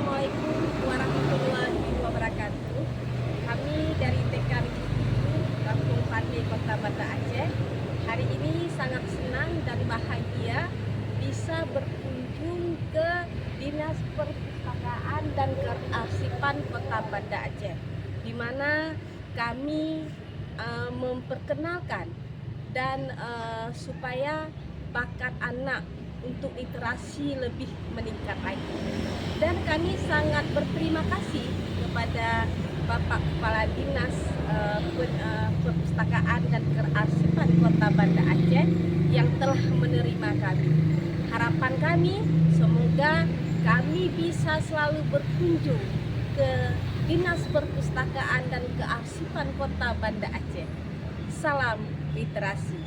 Assalamualaikum warahmatullahi wabarakatuh. Kami dari TK Negeri Kampung Pandai Kota Banda Aceh. Hari ini sangat senang dan bahagia bisa berkunjung ke Dinas Perpustakaan dan Kearsipan Kota Banda Aceh, di mana kami memperkenalkan dan supaya bakat anak untuk literasi lebih meningkat lagi. Dan kami sangat berterima kasih kepada Bapak Kepala Dinas Perpustakaan dan Kearsipan Kota Banda Aceh yang telah menerima kami. Harapan kami semoga kami bisa selalu berkunjung ke Dinas Perpustakaan dan Kearsipan Kota Banda Aceh. Salam literasi.